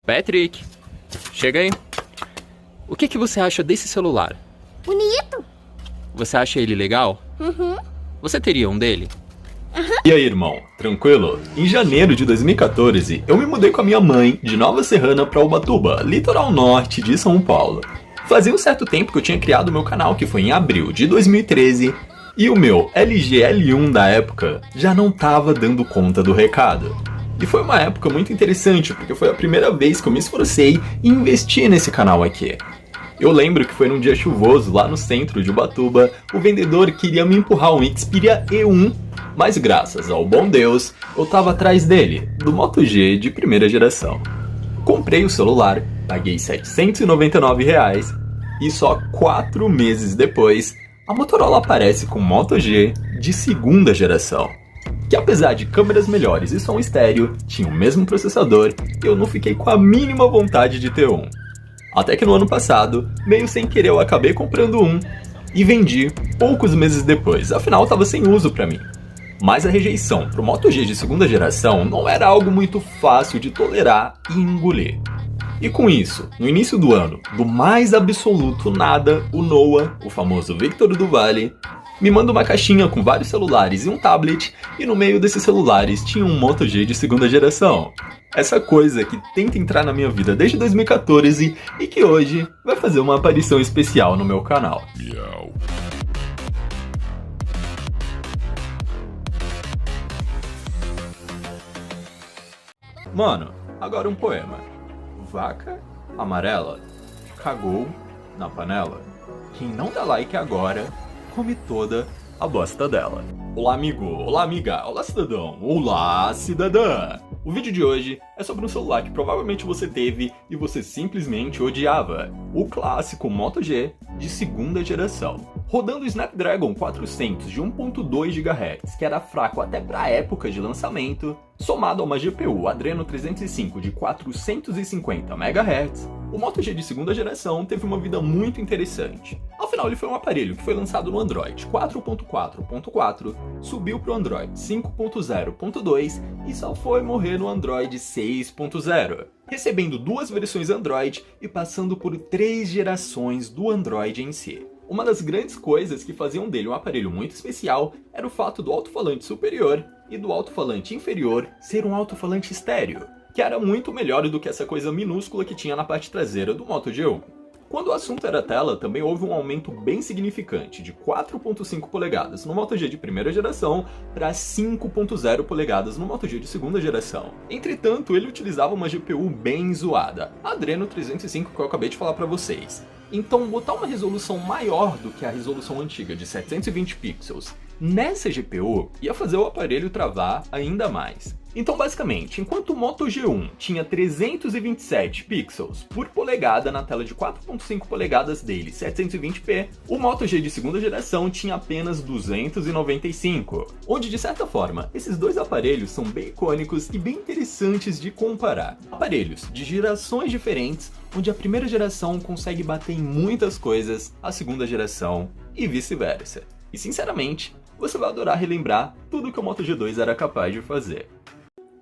Patrick, chega aí. O que você acha desse celular? Bonito. Você acha ele legal? Uhum. Você teria um dele? E aí, irmão, tranquilo? Em janeiro de 2014, eu me mudei com a minha mãe de Nova Serrana para Ubatuba, litoral norte de São Paulo. Fazia um certo tempo que eu tinha criado o meu canal, que foi em abril de 2013, e o meu LG L1 da época já não tava dando conta do recado. E foi uma época muito interessante, porque foi a primeira vez que eu me esforcei em investir nesse canal aqui. Eu lembro que foi num dia chuvoso lá no centro de Ubatuba, o vendedor queria me empurrar um Xperia E1, mas graças ao bom Deus, eu tava atrás dele, do Moto G de primeira geração. Comprei o celular, paguei R$ 799 e só 4 meses depois, a Motorola aparece com o Moto G de segunda geração, que apesar de câmeras melhores e som estéreo, tinha o mesmo processador e eu não fiquei com a mínima vontade de ter um. Até que no ano passado, meio sem querer eu acabei comprando um e vendi poucos meses depois, afinal estava sem uso para mim. Mas a rejeição pro Moto G de segunda geração não era algo muito fácil de tolerar e engolir. E com isso, no início do ano, do mais absoluto nada, o Noah, o famoso Victor do Vale, me manda uma caixinha com vários celulares e um tablet, e no meio desses celulares tinha um Moto G de segunda geração. Essa coisa que tenta entrar na minha vida desde 2014 e que hoje vai fazer uma aparição especial no meu canal. Mano, agora um poema. Vaca amarela cagou na panela. Quem não dá like agora, come toda a bosta dela. Olá, amigo. Olá, amiga. Olá, cidadão. Olá, cidadã. O vídeo de hoje é sobre um celular que provavelmente você teve e você simplesmente odiava. O clássico Moto G de segunda geração. Rodando o Snapdragon 400 de 1.2 GHz, que era fraco até para a época de lançamento, somado a uma GPU Adreno 305 de 450 MHz, o Moto G de segunda geração teve uma vida muito interessante. Afinal, ele foi um aparelho que foi lançado no Android 4.4.4, subiu para o Android 5.0.2 e só foi morrer no Android 6.0, recebendo 2 versões Android e passando por 3 gerações do Android em si. Uma das grandes coisas que faziam dele um aparelho muito especial era o fato do alto-falante superior e do alto-falante inferior ser um alto-falante estéreo, que era muito melhor do que essa coisa minúscula que tinha na parte traseira do Moto G1. Quando o assunto era tela, também houve um aumento bem significante de 4.5 polegadas no Moto G de primeira geração para 5.0 polegadas no Moto G de segunda geração. Entretanto, ele utilizava uma GPU bem zoada, a Adreno 305 que eu acabei de falar para vocês. Então, botar uma resolução maior do que a resolução antiga de 720 pixels nessa GPU ia fazer o aparelho travar ainda mais. Então, basicamente, enquanto o Moto G1 tinha 327 pixels por polegada na tela de 4.5 polegadas dele, 720p, o Moto G de segunda geração tinha apenas 295, onde, de certa forma, esses dois aparelhos são bem icônicos e bem interessantes de comparar. Aparelhos de gerações diferentes, onde a primeira geração consegue bater em muitas coisas, a segunda geração e vice-versa. E, sinceramente, você vai adorar relembrar tudo que o Moto G2 era capaz de fazer.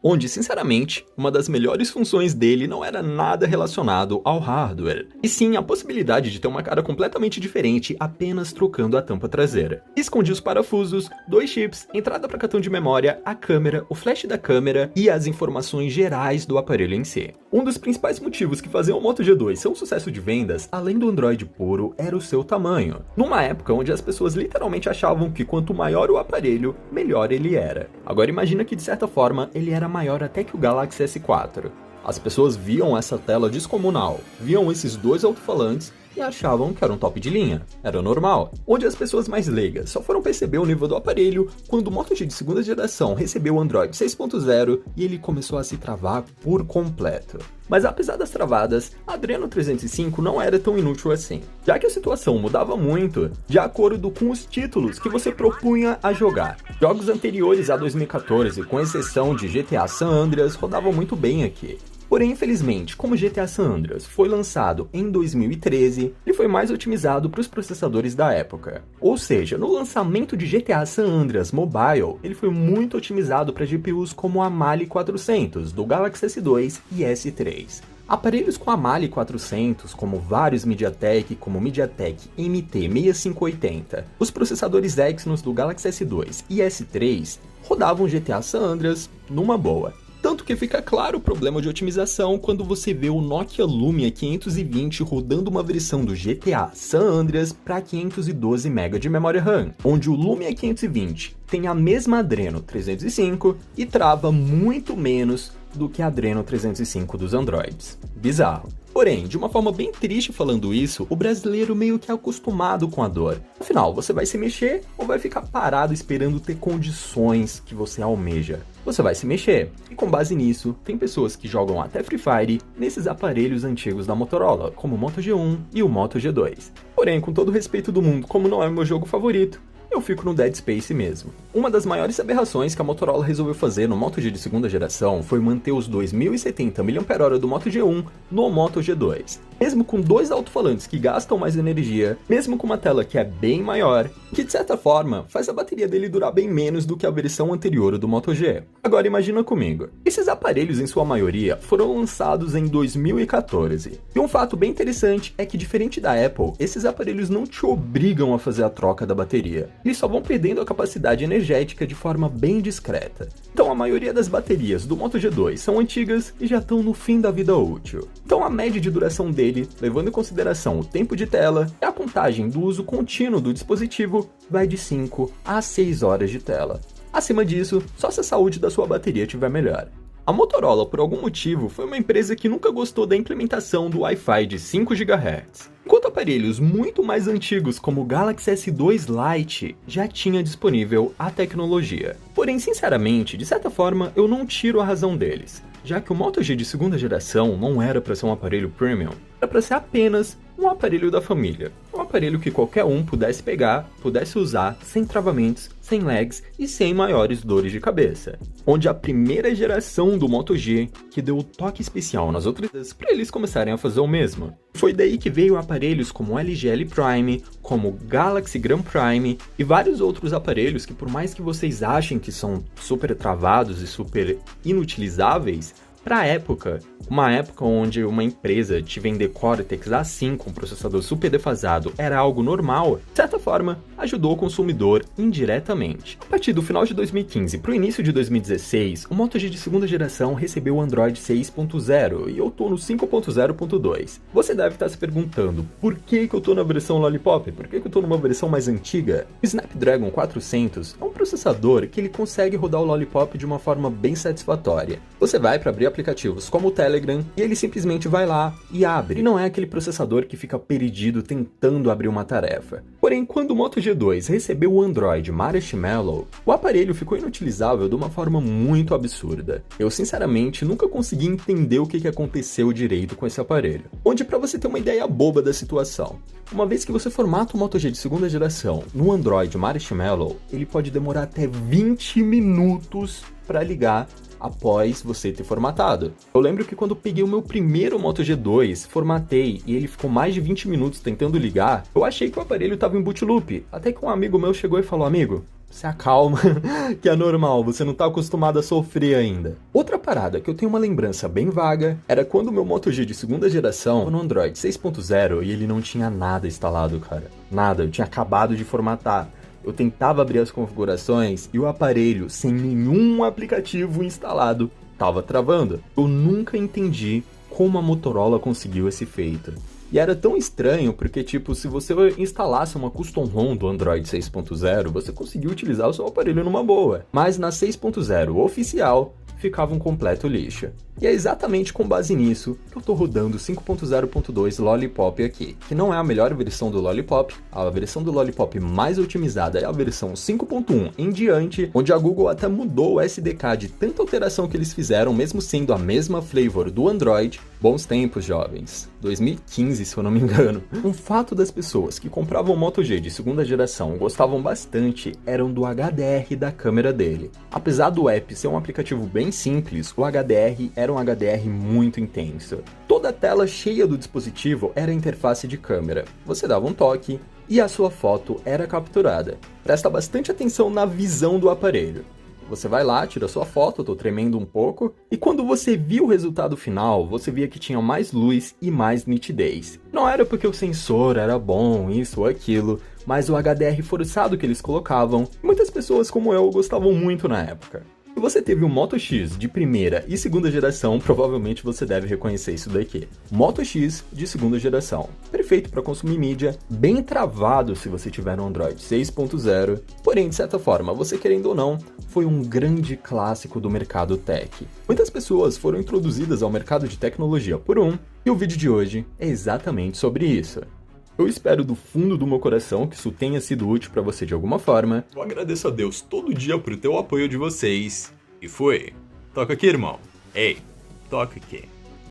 Onde, sinceramente, uma das melhores funções dele não era nada relacionado ao hardware, e sim a possibilidade de ter uma cara completamente diferente apenas trocando a tampa traseira. Escondia os parafusos, 2 chips, entrada para cartão de memória, a câmera, o flash da câmera e as informações gerais do aparelho em si. Um dos principais motivos que faziam o Moto G2 ser um sucesso de vendas, além do Android puro, era o seu tamanho. Numa época onde as pessoas literalmente achavam que quanto maior o aparelho, melhor ele era. Agora imagina que de certa forma ele era maior até que o Galaxy S4. As pessoas viam essa tela descomunal, viam esses 2 alto-falantes e achavam que era um top de linha, era normal. Onde as pessoas mais leigas só foram perceber o nível do aparelho quando o Moto G de segunda geração recebeu o Android 6.0 e ele começou a se travar por completo. Mas apesar das travadas, a Adreno 305 não era tão inútil assim, já que a situação mudava muito de acordo com os títulos que você propunha a jogar. Jogos anteriores a 2014, com exceção de GTA San Andreas, rodavam muito bem aqui. Porém, infelizmente, como GTA San Andreas foi lançado em 2013, ele foi mais otimizado para os processadores da época. Ou seja, no lançamento de GTA San Andreas Mobile, ele foi muito otimizado para GPUs como a Mali 400, do Galaxy S2 e S3. Aparelhos com a Mali 400, como vários MediaTek, como o MediaTek MT6580, os processadores Exynos do Galaxy S2 e S3 rodavam GTA San Andreas numa boa. Tanto que fica claro o problema de otimização quando você vê o Nokia Lumia 520 rodando uma versão do GTA San Andreas para 512 MB de memória RAM, onde o Lumia 520 tem a mesma Adreno 305 e trava muito menos do que a Adreno 305 dos Androids. Bizarro. Porém, de uma forma bem triste falando isso, o brasileiro meio que é acostumado com a dor. Afinal, você vai se mexer ou vai ficar parado esperando ter condições que você almeja? Você vai se mexer. E com base nisso, tem pessoas que jogam até Free Fire nesses aparelhos antigos da Motorola, como o Moto G1 e o Moto G2. Porém, com todo o respeito do mundo, como não é o meu jogo favorito, eu fico no Dead Space mesmo. Uma das maiores aberrações que a Motorola resolveu fazer no Moto G de segunda geração foi manter os 2070 mAh do Moto G1 no Moto G2. Mesmo com dois alto-falantes que gastam mais energia, mesmo com uma tela que é bem maior, que de certa forma faz a bateria dele durar bem menos do que a versão anterior do Moto G. Agora imagina comigo, esses aparelhos em sua maioria foram lançados em 2014. E um fato bem interessante é que, diferente da Apple, esses aparelhos não te obrigam a fazer a troca da bateria. Eles só vão perdendo a capacidade energética de forma bem discreta. Então a maioria das baterias do Moto G2 são antigas e já estão no fim da vida útil. Então a média de duração dele, levando em consideração o tempo de tela e a contagem do uso contínuo do dispositivo, vai de 5 a 6 horas de tela. Acima disso, só se a saúde da sua bateria estiver melhor. A Motorola, por algum motivo, foi uma empresa que nunca gostou da implementação do Wi-Fi de 5 GHz. Enquanto aparelhos muito mais antigos como o Galaxy S2 Lite já tinha disponível a tecnologia. Porém, sinceramente, de certa forma, eu não tiro a razão deles, já que o Moto G de segunda geração não era para ser um aparelho premium, era para ser apenas um aparelho da família. Um aparelho que qualquer um pudesse pegar, pudesse usar, sem travamentos, sem lags e sem maiores dores de cabeça. Onde a primeira geração do Moto G que deu o toque especial nas outras para eles começarem a fazer o mesmo. Foi daí que veio aparelhos como o LG L Prime, como o Galaxy Grand Prime e vários outros aparelhos que, por mais que vocês achem que são super travados e super inutilizáveis, para a época, uma época onde uma empresa te vender Cortex A5 com processador super defasado era algo normal, de certa forma, ajudou o consumidor indiretamente. A partir do final de 2015 para o início de 2016, o Moto G de segunda geração recebeu o Android 6.0 e eu tô no 5.0.2. Você deve estar se perguntando, por que eu tô na versão Lollipop? Por que eu tô numa versão mais antiga? O Snapdragon 400 é um processador que ele consegue rodar o Lollipop de uma forma bem satisfatória. Você vai para abrir aplicativos como o Telegram e ele simplesmente vai lá e abre. E não é aquele processador que fica perdido tentando abrir uma tarefa. Porém, quando o Moto G2 recebeu o Android Marshmallow, o aparelho ficou inutilizável de uma forma muito absurda. Eu sinceramente nunca consegui entender o que aconteceu direito com esse aparelho. Onde, para você ter uma ideia boba da situação, uma vez que você formata o Moto G de segunda geração no Android Marshmallow, ele pode demorar até 20 minutos para ligar após você ter formatado. Eu lembro que quando eu peguei o meu primeiro Moto G2, formatei e ele ficou mais de 20 minutos tentando ligar, eu achei que o aparelho estava em boot loop, até que um amigo meu chegou e falou: amigo, se acalma, que é normal, você não tá acostumado a sofrer ainda. Outra parada que eu tenho uma lembrança bem vaga era quando o meu Moto G de segunda geração estava no Android 6.0 e ele não tinha nada instalado, cara. Nada, eu tinha acabado de formatar. Eu tentava abrir as configurações e o aparelho, sem nenhum aplicativo instalado, estava travando. Eu nunca entendi como a Motorola conseguiu esse feito. E era tão estranho porque, tipo, se você instalasse uma custom ROM do Android 6.0, você conseguia utilizar o seu aparelho numa boa. Mas na 6.0 oficial, ficava um completo lixo. E é exatamente com base nisso que eu tô rodando 5.0.2 Lollipop aqui, que não é a melhor versão do Lollipop. A versão do Lollipop mais otimizada é a versão 5.1 em diante, onde a Google até mudou o SDK de tanta alteração que eles fizeram, mesmo sendo a mesma flavor do Android. Bons tempos, jovens. 2015, se eu não me engano. Um fato das pessoas que compravam o Moto G de segunda geração gostavam bastante eram do HDR da câmera dele. Apesar do app ser um aplicativo bem simples, o HDR era um HDR muito intenso. Toda a tela cheia do dispositivo era a interface de câmera. Você dava um toque e a sua foto era capturada. Presta bastante atenção na visão do aparelho. Você vai lá, tira sua foto, eu tô tremendo um pouco, e quando você viu o resultado final, você via que tinha mais luz e mais nitidez. Não era porque o sensor era bom, isso ou aquilo, mas o HDR forçado que eles colocavam, muitas pessoas como eu gostavam muito na época. Se você teve o Moto X de primeira e segunda geração, provavelmente você deve reconhecer isso daqui. Moto X de segunda geração. Perfeito para consumir mídia, bem travado se você tiver um Android 6.0, porém, de certa forma, você querendo ou não, foi um grande clássico do mercado tech. Muitas pessoas foram introduzidas ao mercado de tecnologia por e o vídeo de hoje é exatamente sobre isso. Eu espero do fundo do meu coração que isso tenha sido útil pra você de alguma forma. Eu agradeço a Deus todo dia por ter o apoio de vocês. E fui. Toca aqui, irmão. Ei, toca aqui.